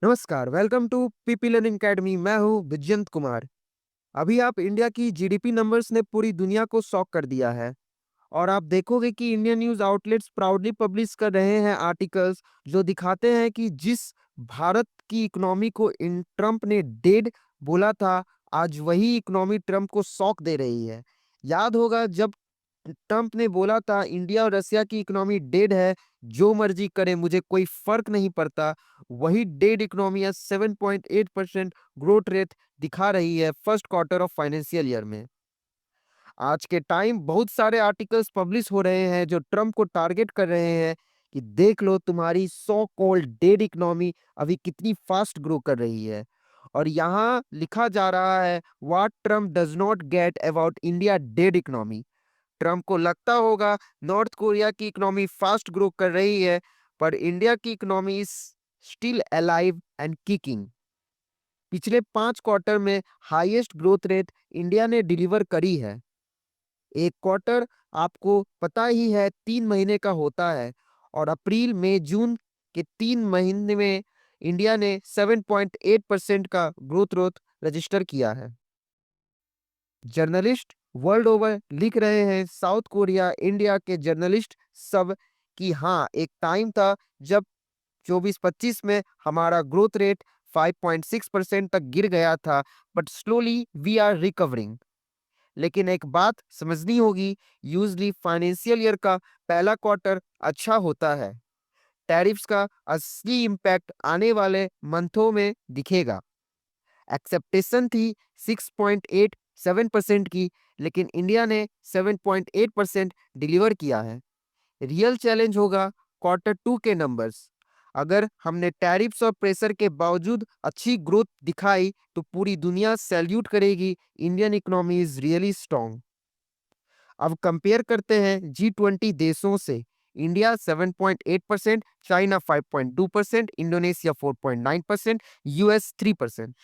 नमस्कार, welcome to PP learning academy. मैं हूँ विजयंत कुमार। अभी आप इंडिया की जीडीपी नंबर्स ने पूरी दुनिया को शॉक कर दिया है और आप देखोगे कि Indian news outlets proudly publish कर रहे हैं आर्टिकल्स जो दिखाते हैं कि जिस भारत की इकोनॉमी को इन ट्रंप ने डेड बोला था, आज वही इकोनॉमी ट्रंप को शॉक दे रही है। याद होगा जब ट्रंप ने बोला था इंडिया और रसिया की इकोनॉमी डेड है, जो मर्जी करे मुझे कोई फर्क नहीं पड़ता। वही डेड इकोनॉमी आज 7.8% ग्रोथ रेट दिखा रही है first quarter of financial year में। आज के टाइम बहुत सारे आर्टिकल्स पब्लिश हो रहे हैं जो ट्रंप को टारगेट कर रहे हैं कि देख लो तुम्हारी सो कॉल्ड डेड इकोनॉमी अभी कितनी फास्ट ग्रो कर रही है। और यहाँ लिखा जा रहा है what Trump does not get about India dead economy. Trump को लगता होगा नॉर्थ कोरिया की इकोनॉमी फास्ट ग्रो कर रही है, पर इंडिया की economy is still alive and kicking. पिछले 5 क्वार्टर में हाईएस्ट ग्रोथ रेट इंडिया ने डिलीवर करी है। एक क्वार्टर आपको पता ही है 3 महीने का होता है और अप्रैल मई जून के 3 महीने में इंडिया ने 7.8% का ग्रोथ रेट रजिस्टर किया है। जर्नलिस्ट वर्ल्ड ओवर लिख रहे हैं, साउथ कोरिया इंडिया के जर्नलिस्ट सब, कि हाँ एक टाइम था जब 24-25 में हमारा ग्रोथ रेट 5.6% तक गिर गया था, but slowly we are recovering. लेकिन एक बात समझनी होगी, यूजली फाइनेंशियल ईयर का पहला क्वार्टर अच्छा होता है। टैरिफ्स का असली इम्पैक्ट आने वाले मंथों में दिखेगा। एक्सेप्टेशन थी 6.87% की, लेकिन इंडिया ने 7.8% डिलीवर किया है। रियल चैलेंज होगा क्वार्टर 2 के नंबर्स। अगर हमने टैरिफ्स और प्रेशर के बावजूद अच्छी ग्रोथ दिखाई तो पूरी दुनिया सैल्यूट करेगी। Indian economy is really strong. अब कंपेयर करते हैं G20 देशों से। India 7.8%, China 5.2%, Indonesia 4.9%, US 3%।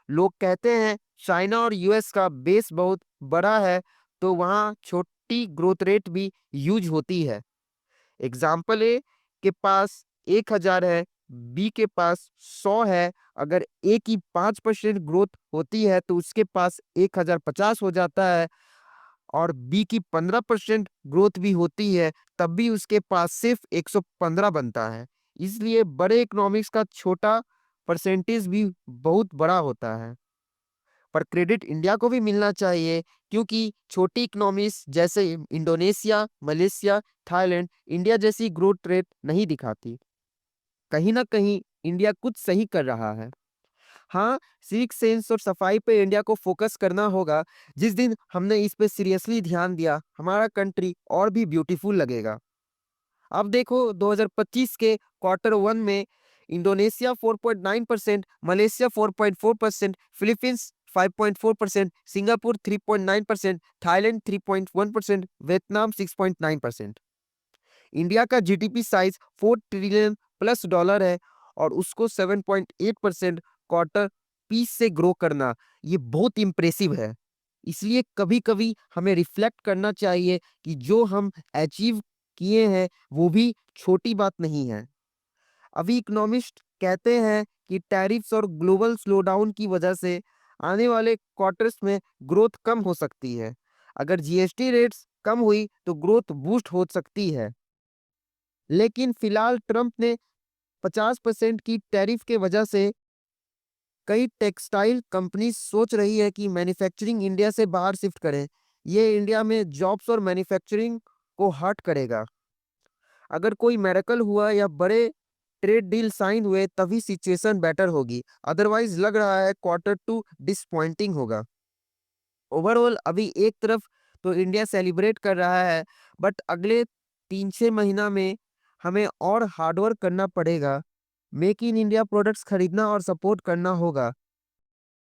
लोग कहते हैं चाइना और यूएस का बेस बहुत बड़ा है तो वहाँ छोटी ग्रोथ रेट भी यूज होती है। एग्जाम्पल ए के पास 1,000 है, बी के पास 100 है। अगर ए की 5% ग्रोथ होती है तो उसके पास 1,050 हो जाता है, और बी की 15% ग्रोथ भी होती है तब भी उसके पास सिर्फ 115 बनता है। इसलिए बड़े इकोनॉमिक्स का छोटा परसेंटेज भी बहुत बड़ा होता है। पर क्रेडिट इंडिया को भी मिलना चाहिए, क्योंकि छोटी इकोनॉमीज जैसे इंडोनेशिया, मलेशिया, थाईलैंड इंडिया जैसी ग्रोथ रेट नहीं दिखाती। कहीं ना कहीं इंडिया कुछ सही कर रहा है। हाँ, सिविक सेंस और सफाई पे इंडिया को फोकस करना होगा। जिस दिन हमने इस पे सीरियसली ध्यान दिया, हमारा कंट्री और भी ब्यूटीफुल लगेगा। अब देखो 2025 के क्वार्टर 1 में Indonesia 4.9%, Malaysia 4.4%, Philippines 5.4%, Singapore 3.9%, Thailand 3.1%, Vietnam 6.9%। India का GDP size 4 trillion plus dollar है और उसको 7.8% क्वार्टर पीस से ग्रो करना, ये बहुत इम्प्रेसिव है। इसलिए कभी कभी हमें रिफ्लेक्ट करना चाहिए कि जो हम अचीव किए हैं वो भी छोटी बात नहीं है। अभी इकोनॉमिस्ट कहते हैं कि टैरिफ्स और ग्लोबल स्लोडाउन की वजह से आने वाले क्वार्टर्स में ग्रोथ कम हो सकती है। अगर जीएसटी रेट्स कम हुई तो ग्रोथ बूस्ट हो सकती है। लेकिन फिलहाल ट्रंप ने 50% की टैरिफ के वजह से कई टेक्सटाइल कंपनी सोच रही है कि मैन्युफैक्चरिंग इंडिया से बाहर शिफ्ट करें। ये इंडिया में जॉब्स और मैन्युफैक्चरिंग को हर्ट करेगा। अगर कोई मेरेकल हुआ या बड़े ट्रेड डील साइन हुए तभी सिचुएशन बेटर होगी, अदरवाइज लग रहा है क्वार्टर 2 डिसपॉइंटिंग होगा। ओवरऑल अभी एक तरफ तो इंडिया सेलिब्रेट कर रहा है, बट अगले 3-6 महीना में हमें और हार्डवर्क करना पड़ेगा। मेक इन इंडिया प्रोडक्ट्स खरीदना और सपोर्ट करना होगा।